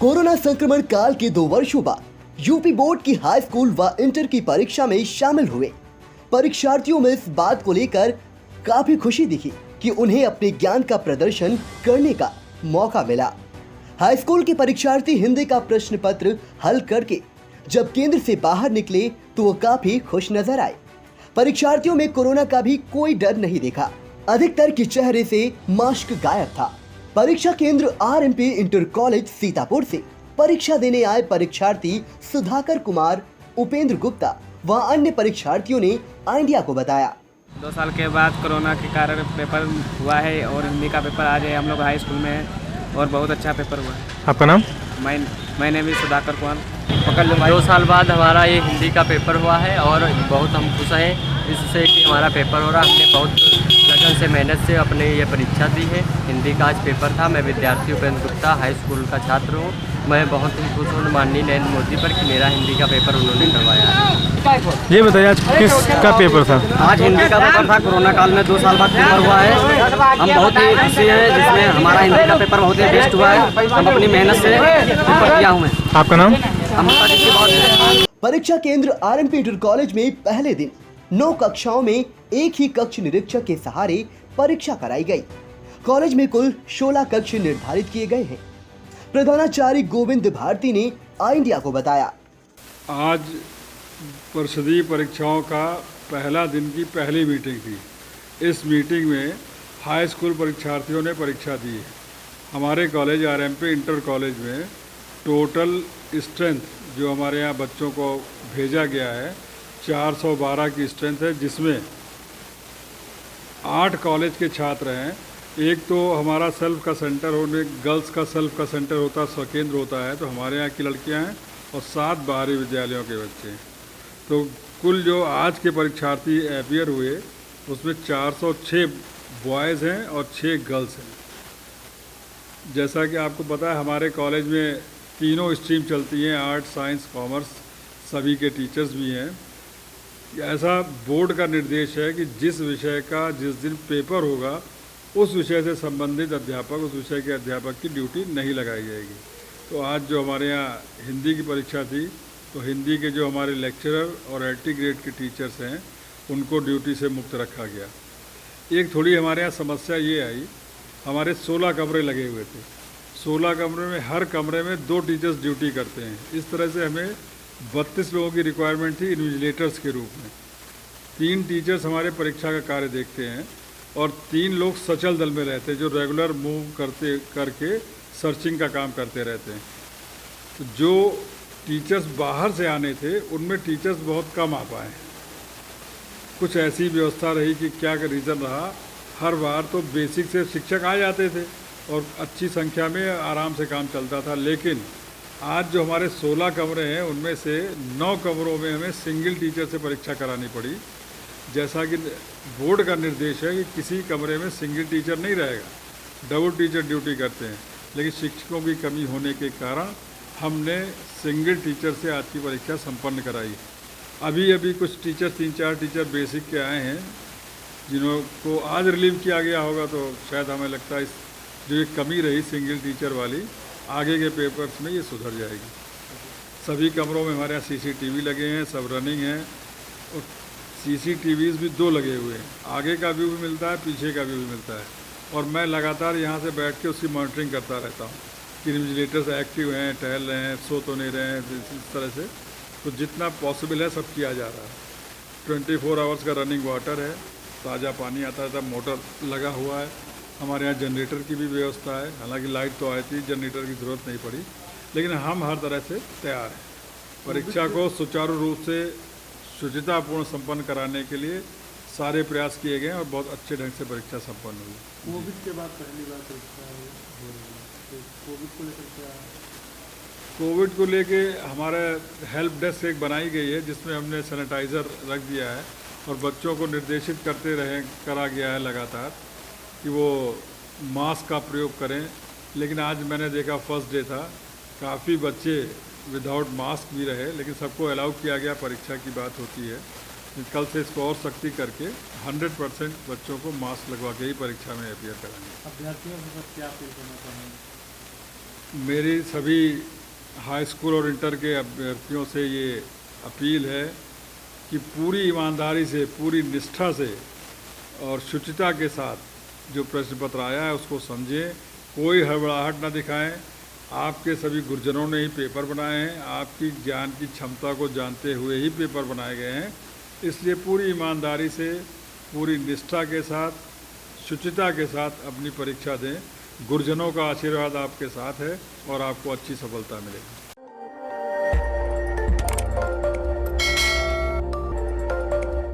Corona संक्रमण काल के 2 वर्षों बाद यूपी बोर्ड की हाई स्कूल व इंटर की परीक्षा में शामिल हुए परीक्षार्थियों में इस बात को लेकर काफी खुशी दिखी कि उन्हें अपने ज्ञान का प्रदर्शन करने का मौका मिला। हाई स्कूल के परीक्षार्थी हिंदी का प्रश्न पत्र हल करके जब केंद्र से बाहर निकले तो वो काफी खुश नजर आए। परीक्षार्थियों में कोरोना का भी कोई डर नहीं देखा। अधिकतर के चेहरे से मास्क गायब था। परीक्षा केंद्र आरएमपी इंटर कॉलेज सीतापुर से परीक्षा देने आए परीक्षार्थी सुधाकर कुमार, उपेंद्र गुप्ता व अन्य परीक्षार्थियों ने इंडिया को बताया। 2 साल के बाद कोरोना के कारण पेपर हुआ है और हिंदी का पेपर आज है। हम लोग हाई स्कूल में हैं और बहुत अच्छा पेपर हुआ है। आपका नाम? मैंने भी सुधाकर कुमार। पकड़ लो। 2 साल बाद हमारा ये हिंदी का पेपर हुआ है और बहुत हम खुश हैं इससे कि हमारा पेपर हो रहा। हमने बहुत लगन से मेहनत से अपने ये परीक्षा दी है। हिंदी का आज पेपर था। मैं विद्यार्थी उपेंद्र गुप्ता हाई स्कूल का छात्र हूँ। मैं बहुत ही खुश हूँ माननीय नरेंद्र मोदी पर कि मेरा हिंदी का पेपर उन्होंने करवाया है। ये बताइए आज किसका पेपर था? आज हिंदी का पेपर था। कोरोना काल में 2 साल बाद पेपर हुआ है। हम बहुत ही खुशी हैं जिसमें हमारा हिंदी का पेपर बहुत ही बेस्ट हुआ है। हम अपनी मेहनत से पेपर किया हूँ। मैं आपका नाम? परीक्षा केंद्र आरएमपी इंटर कॉलेज में पहले दिन 9 कक्षाओं में एक ही कक्ष निरीक्षक के सहारे परीक्षा कराई गई। कॉलेज में कुल 16 कक्ष निर्धारित किए गए हैं। प्रधानाचार्य गोविंद भारती ने इंडिया को बताया। आज परिषदीय परीक्षाओं का पहला दिन की पहली मीटिंग थी। इस मीटिंग में हाई स्कूल परीक्षार्थियों ने परीक्षा दी है। हमारे कॉलेज आरएमपी इंटर कॉलेज में टोटल स्ट्रेंथ जो हमारे यहाँ बच्चों को भेजा गया है 412 की स्ट्रेंथ है, जिसमें 8 कॉलेज के छात्र हैं। एक तो हमारा सेल्फ का सेंटर होने, गर्ल्स का सेल्फ का सेंटर होता है, स्वकेंद्र होता है, तो हमारे यहाँ की लड़कियाँ हैं और 7 बाहरी विद्यालयों के बच्चे हैं। तो कुल जो आज के परीक्षार्थी अपीयर हुए उसमें 406 बॉयज़ हैं और 6 गर्ल्स हैं। जैसा कि आपको पता है हमारे कॉलेज में तीनों स्ट्रीम चलती हैं, आर्ट, साइंस, कॉमर्स, सभी के टीचर्स भी हैं। ऐसा बोर्ड का निर्देश है कि जिस विषय का जिस दिन पेपर होगा उस विषय से संबंधित अध्यापक, उस विषय के अध्यापक की ड्यूटी नहीं लगाई जाएगी। तो आज जो हमारे यहाँ हिंदी की परीक्षा थी तो हिंदी के जो हमारे लेक्चरर और एलटी ग्रेड के टीचर्स हैं उनको ड्यूटी से मुक्त रखा गया। एक थोड़ी हमारे यहाँ समस्या ये आई, हमारे 16 कमरे लगे हुए थे। 16 कमरे में हर कमरे में 2 टीचर्स ड्यूटी करते हैं। इस तरह से हमें 32 लोगों की रिक्वायरमेंट थी इन्विजिलेटर्स के रूप में। 3 टीचर्स हमारे परीक्षा का कार्य देखते हैं और 3 लोग सचल दल में रहते हैं जो रेगुलर मूव करके सर्चिंग का काम करते रहते हैं। तो जो टीचर्स बाहर से आने थे उनमें टीचर्स बहुत कम आ पाए। कुछ ऐसी व्यवस्था रही कि क्या रीज़न रहा, हर बार तो बेसिक से शिक्षक आ जाते थे और अच्छी संख्या में आराम से काम चलता था। लेकिन आज जो हमारे 16 कमरे हैं उनमें से 9 कमरों में हमें सिंगल टीचर से परीक्षा करानी पड़ी। जैसा कि बोर्ड का निर्देश है कि किसी कमरे में सिंगल टीचर नहीं रहेगा, डबल टीचर ड्यूटी करते हैं। लेकिन शिक्षकों की कमी होने के कारण हमने सिंगल टीचर से आज की परीक्षा संपन्न कराई। अभी कुछ टीचर 3-4 टीचर बेसिक के आए हैं जिनको आज रिलीव किया गया होगा, तो शायद हमें लगता है जो ये कमी रही सिंगल टीचर वाली आगे के पेपर्स में ये सुधर जाएगी। सभी कमरों में हमारे यहाँ सीसीटीवी लगे हैं, सब रनिंग हैं और सीसीटीवीज़ भी 2 लगे हुए हैं। आगे का व्यू भी मिलता है, पीछे का व्यू भी मिलता है। और मैं लगातार यहाँ से बैठ के उसकी मॉनिटरिंग करता रहता हूँ कि इन्विजिलेटर्स एक्टिव हैं, टहल रहे हैं, सो तो नहीं रहे हैं, इस तरह से। तो जितना पॉसिबल है सब किया जा रहा है। 24 आवर्स का रनिंग वाटर है, ताज़ा पानी आता था, मोटर लगा हुआ है। हमारे यहाँ जनरेटर की भी व्यवस्था है। हालांकि लाइट तो आई थी, जनरेटर की ज़रूरत नहीं पड़ी, लेकिन हम हर तरह से तैयार हैं। परीक्षा को सुचारू रूप से शुचितापूर्ण संपन्न कराने के लिए सारे प्रयास किए गए और बहुत अच्छे ढंग से परीक्षा संपन्न हुई। कोविड के बाद पहली बार परीक्षा हो रही है, कोविड को लेकर क्या? कोविड को लेके हमारा हेल्प डेस्क एक बनाई गई है जिसमें हमने सैनिटाइज़र रख दिया है और बच्चों को निर्देशित करा गया है लगातार कि वो मास्क का प्रयोग करें। लेकिन आज मैंने देखा फर्स्ट डे था, काफ़ी बच्चे विदाउट मास्क भी रहे, लेकिन सबको अलाउ किया गया। परीक्षा की बात होती है, कल से इसको और सख्ती करके 100% बच्चों को मास्क लगवा के ही परीक्षा में अपीयर कराएंगे। अभ्यर्थियों के साथ क्या अपील करना चाहेंगे? मेरी सभी हाई स्कूल और इंटर के अभ्यर्थियों से ये अपील है कि पूरी ईमानदारी से, पूरी निष्ठा से और शुचिता के साथ जो प्रश्न पत्र आया है उसको समझें, कोई हड़बड़ाहट न दिखाएं। आपके सभी गुरुजनों ने ही पेपर बनाए हैं, आपकी ज्ञान की क्षमता को जानते हुए ही पेपर बनाए गए हैं, इसलिए पूरी ईमानदारी से, पूरी निष्ठा के साथ, शुचिता के साथ अपनी परीक्षा दें। गुरुजनों का आशीर्वाद आपके साथ है और आपको अच्छी सफलता मिलेगी।